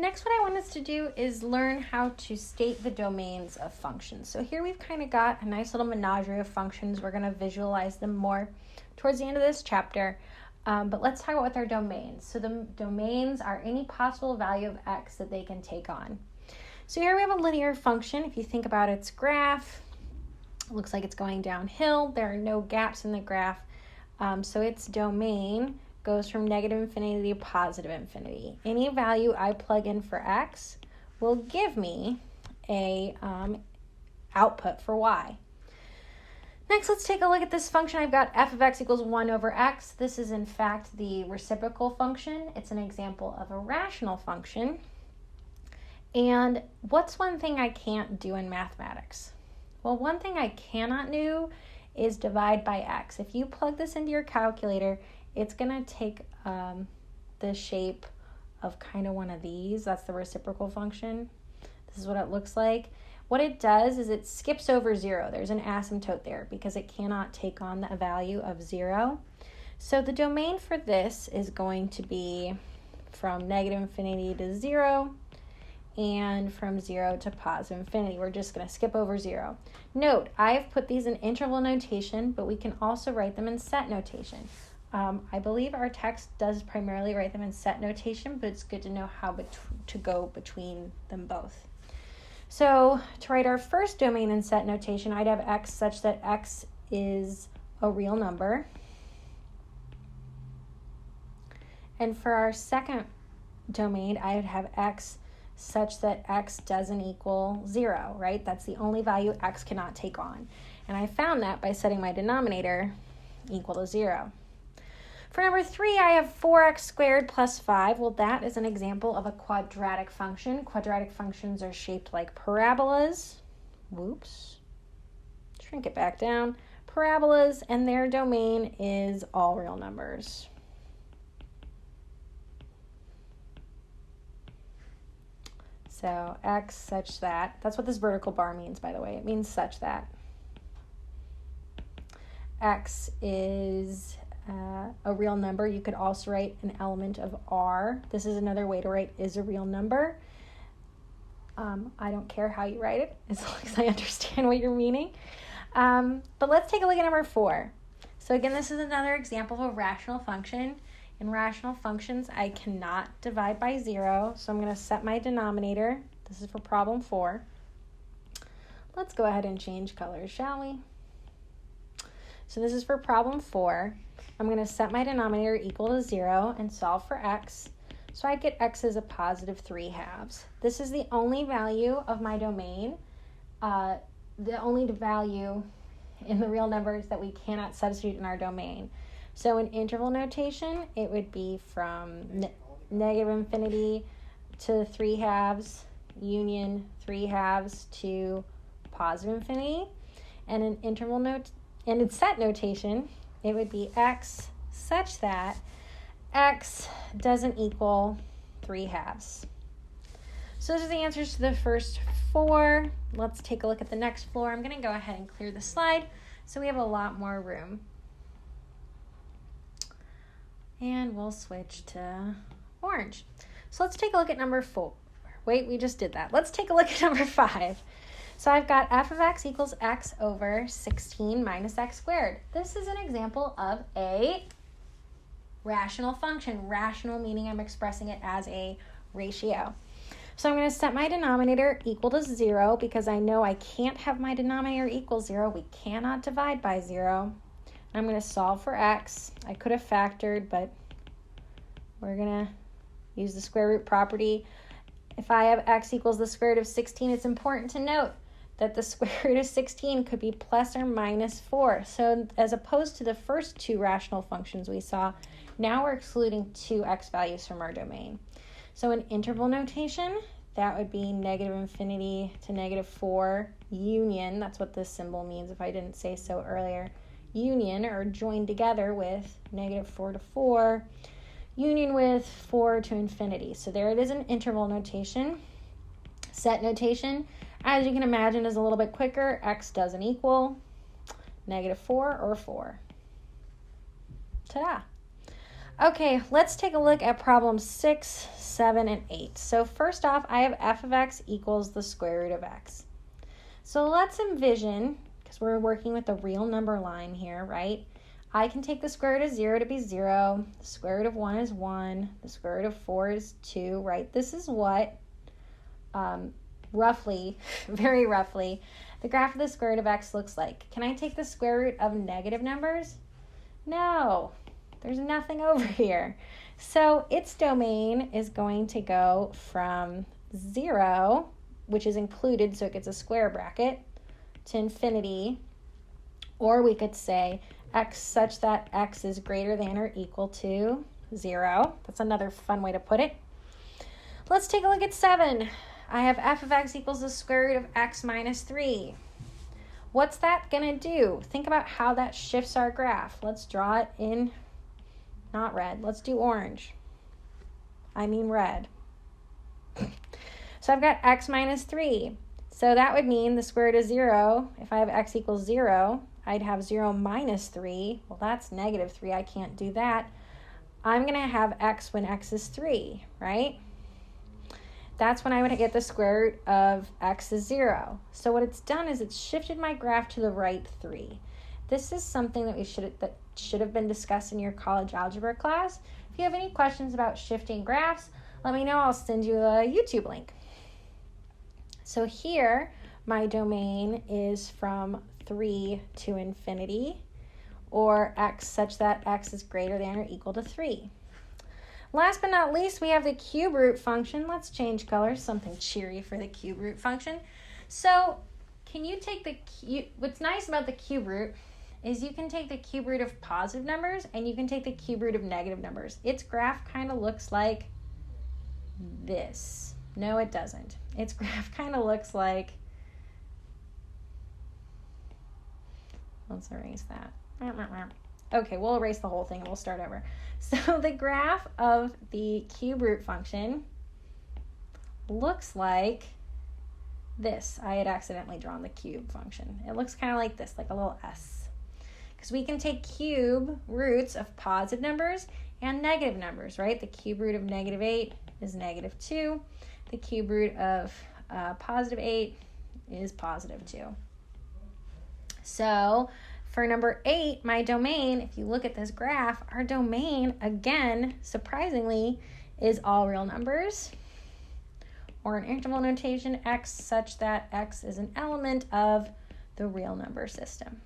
Next, what I want us to do is learn how to state the domains of functions. So here we've kind of got a nice little menagerie of functions. We're going to visualize them more towards the end of this chapter. But let's talk about what their domains. So the domains are any possible value of x that they can take on. So here we have a linear function. If you think about its graph, it looks like it's going downhill. There are no gaps in the graph. So its domain goes from negative infinity to positive infinity. Any value I plug in for x will give me a output for y. Next, let's take a look at this function. I've got f of x equals 1 over x. This is in fact the reciprocal function. It's an example of a rational function. And what's one thing I can't do in mathematics? Well, one thing I cannot do is divide by x. If you plug this into your calculator, it's going to take the shape of kind of one of these. That's the reciprocal function. This is what it looks like. What it does is it skips over 0. There's an asymptote there because it cannot take on the value of 0. So the domain for this is going to be from negative infinity to 0 and from 0 to positive infinity. We're just going to skip over 0. Note, I've put these in interval notation, but we can also write them in set notation. I believe our text does primarily write them in set notation, but it's good to know how to go between them both. So to write our first domain in set notation, I'd have x such that x is a real number. And for our second domain, I would have x such that x doesn't equal 0, right? That's the only value x cannot take on. And I found that by setting my denominator equal to 0. For number 3, I have 4x squared plus 5. Well, that is an example of a quadratic function. Quadratic functions are shaped like parabolas. Whoops. Shrink it back down. Parabolas, and their domain is all real numbers. So x such that, that's what this vertical bar means, by the way. It means such that x is a real number. You could also write an element of r. This is another way to write is a real number. I don't care how you write it, as long as I understand what you're meaning. But let's take a look at number 4. So again, this is another example of a rational function. In rational functions, I cannot divide by 0, so I'm going to set my denominator. This is for problem 4. Let's go ahead and change colors, shall we? So this is for problem 4. I'm going to set my denominator equal to 0 and solve for x. So I get x as a positive 3/2. This is the only value of my domain, the only value in the real numbers that we cannot substitute in our domain. So in interval notation, it would be from negative infinity to 3/2 union 3/2 to positive infinity. And in in set notation, it would be x such that x doesn't equal 3/2. So those are the answers to the first 4. Let's take a look at the next 4. I'm going to go ahead and clear the slide so we have a lot more room. And we'll switch to orange. So let's take a look at number 4. Wait, we just did that. Let's take a look at number 5. So I've got f of x equals x over 16 minus x squared. This is an example of a rational function. Rational meaning I'm expressing it as a ratio. So I'm going to set my denominator equal to 0 because I know I can't have my denominator equal 0. We cannot divide by 0. I'm going to solve for x. I could have factored, but we're going to use the square root property. If I have x equals the square root of 16, it's important to note that the square root of 16 could be plus or minus 4. So as opposed to the first 2 rational functions we saw, now we're excluding 2 x values from our domain. So in interval notation, that would be negative infinity to negative 4 union. That's what this symbol means if I didn't say so earlier. Union, or joined together with negative 4 to 4, union with 4 to infinity. So there it is in interval notation. Set notation, as you can imagine, is a little bit quicker. X doesn't equal negative 4 or 4. Ta-da! Okay, let's take a look at problems 6, 7, and 8. So first off, I have f of x equals the square root of x. So let's envision, because we're working with the real number line here, right? I can take the square root of 0 to be 0, the square root of 1 is 1, the square root of 4 is 2, right? This is what, roughly, very roughly, the graph of the square root of x looks like. Can I take the square root of negative numbers? No. There's nothing over here. So its domain is going to go from 0, which is included, so it gets a square bracket, to infinity. Or we could say x such that x is greater than or equal to 0. That's another fun way to put it. Let's take a look at 7. I have f of x equals the square root of x minus 3. What's that going to do? Think about how that shifts our graph. Let's draw it in not red. Let's do orange. I mean red. So I've got x minus 3. So that would mean the square root of 0, if I have x equals 0, I'd have 0 minus 3. Well, that's negative 3. I can't do that. I'm going to have x when x is 3, right? That's when I would get the square root of x is 0. So what it's done is it's shifted my graph to the right 3. This is something that should have been discussed in your college algebra class. If you have any questions about shifting graphs, let me know. I'll send you a YouTube link. So here, my domain is from 3 to infinity, or x such that x is greater than or equal to 3. Last but not least, we have the cube root function. Let's change colors, something cheery for the cube root function. So can you take what's nice about the cube root is you can take the cube root of positive numbers and you can take the cube root of negative numbers. Its graph kind of looks like this. No, it doesn't. Its graph kind of looks like, let's erase that. Okay, we'll erase the whole thing and we'll start over. So the graph of the cube root function looks like this. I had accidentally drawn the cube function. It looks kind of like this, like a little S. Because we can take cube roots of positive numbers and negative numbers, right? The cube root of negative 8 is negative 2. The cube root of positive 8 is positive 2. So for number 8, my domain, if you look at this graph, our domain, again, surprisingly, is all real numbers, or in interval notation, x such that x is an element of the real number system.